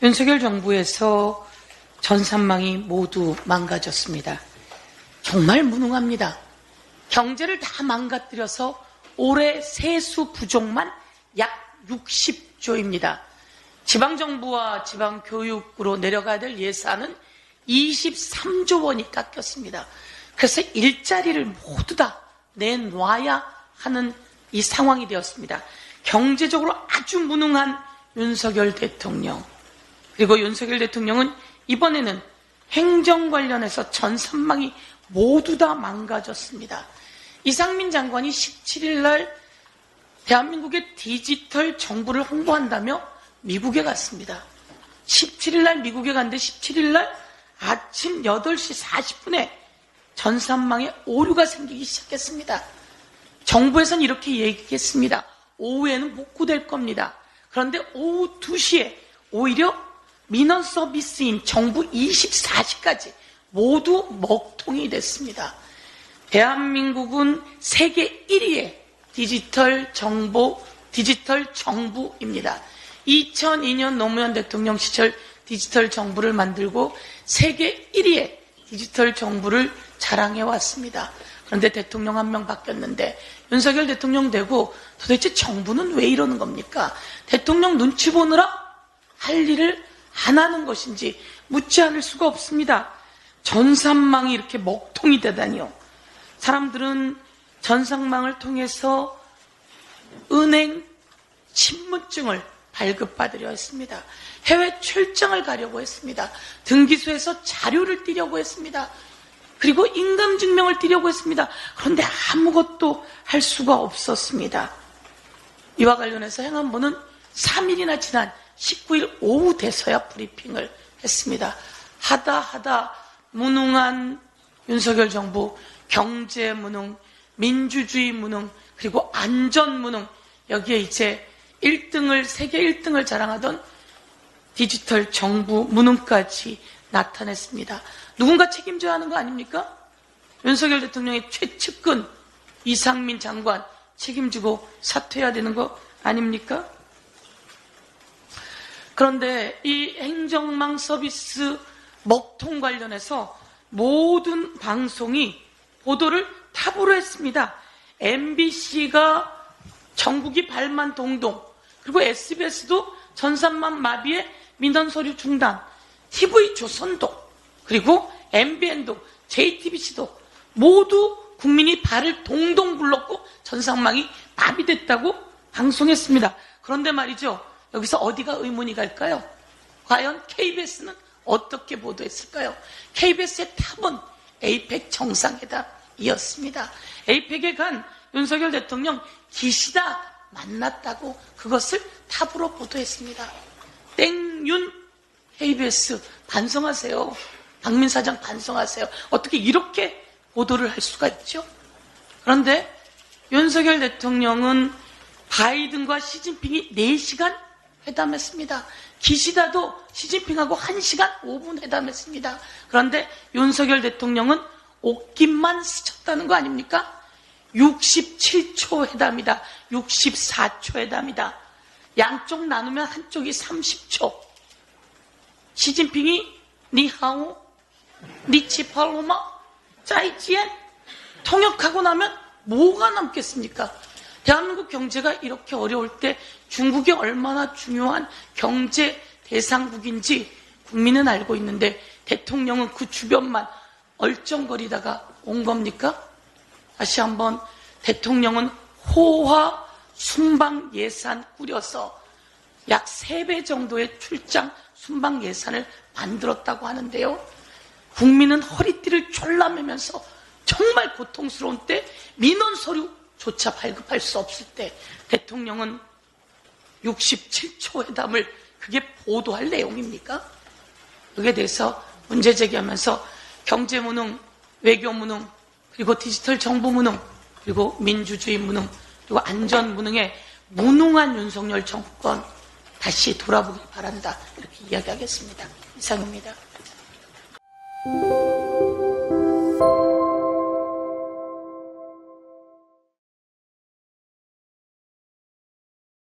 윤석열 정부에서 전산망이 모두 망가졌습니다. 정말 무능합니다. 경제를 다 망가뜨려서 올해 세수 부족만 약 60조입니다. 지방정부와 지방교육으로 내려가야 될 예산은 23조 원이 깎였습니다. 그래서 일자리를 모두 다 내놔야 하는 이 상황이 되었습니다. 경제적으로 아주 무능한 윤석열 대통령, 그리고 윤석열 대통령은 이번에는 행정 관련해서 전산망이 모두 다 망가졌습니다. 이상민 장관이 17일 날 대한민국의 디지털 정부를 홍보한다며 미국에 갔습니다. 17일 날 미국에 갔는데 17일 날 아침 8시 40분에 전산망에 오류가 생기기 시작했습니다. 정부에서는 이렇게 얘기했습니다. 오후에는 복구될 겁니다. 그런데 오후 2시에 오히려 민원 서비스인 정부 24시까지 모두 먹통이 됐습니다. 대한민국은 세계 1위의 디지털 정부입니다. 2002년 노무현 대통령 시절 디지털 정부를 만들고 세계 1위의 디지털 정부를 자랑해 왔습니다. 그런데 대통령 한 명 바뀌었는데 윤석열 대통령 되고 도대체 정부는 왜 이러는 겁니까? 대통령 눈치 보느라 할 일을 안 하는 것인지 묻지 않을 수가 없습니다. 전산망이 이렇게 먹통이 되다니요. 사람들은 전산망을 통해서 은행 신분증을 발급받으려 했습니다. 해외 출장을 가려고 했습니다. 등기소에서 자료를 띄려고 했습니다. 그리고 임금증명을 띄려고 했습니다. 그런데 아무것도 할 수가 없었습니다. 이와 관련해서 행안부는 3일이나 지난 19일 오후 돼서야 브리핑을 했습니다. 하다 무능한 윤석열 정부, 경제 무능, 민주주의 무능, 그리고 안전 무능, 여기에 이제 1등을, 세계 1등을 자랑하던 디지털 정부 무능까지 나타냈습니다. 누군가 책임져야 하는 거 아닙니까? 윤석열 대통령의 최측근 이상민 장관 책임지고 사퇴해야 되는 거 아닙니까? 그런데 이 행정망 서비스 먹통 관련해서 모든 방송이 보도를 탑으로 했습니다. MBC가 전국이 발만 동동, 그리고 SBS도 전산망 마비에 민원 서류 중단, TV조선도, 그리고 MBN도, JTBC도 모두 국민이 발을 동동 굴렀고 전산망이 마비됐다고 방송했습니다. 그런데 말이죠, 여기서 어디가 의문이 갈까요? 과연 KBS는 어떻게 보도했을까요? KBS의 탑은 에이펙 정상회담이었습니다. 에이펙에 간 윤석열 대통령 기시다 만났다고 그것을 탑으로 보도했습니다. 땡윤 KBS 반성하세요. 박민 사장 반성하세요. 어떻게 이렇게 보도를 할 수가 있죠? 그런데 윤석열 대통령은 바이든과 시진핑이 4시간 회담했습니다. 기시다도 시진핑하고 1시간 5분 회담했습니다. 그런데 윤석열 대통령은 옷깃만 스쳤다는 거 아닙니까? 67초 회담이다. 64초 회담이다. 양쪽 나누면 한쪽이 30초. 시진핑이 니하오, 니치팔로마, 짜이지엔 통역하고 나면 뭐가 남겠습니까? 대한민국 경제가 이렇게 어려울 때 중국이 얼마나 중요한 경제 대상국인지 국민은 알고 있는데 대통령은 그 주변만 얼쩡거리다가 온 겁니까? 다시 한번 대통령은 호화 순방 예산 꾸려서 약 3배 정도의 출장 순방 예산을 만들었다고 하는데요. 국민은 허리띠를 졸라매면서 정말 고통스러운 때 민원 서류조차 발급할 수 없을 때 대통령은 67초 회담을 그게 보도할 내용입니까? 여기에 대해서 문제 제기하면서 경제 무능, 외교 무능, 그리고 디지털 정부 무능, 그리고 민주주의 무능, 그리고 안전 무능의 무능한 윤석열 정권 다시 돌아보길 바란다. 이렇게 이야기하겠습니다. 이상입니다.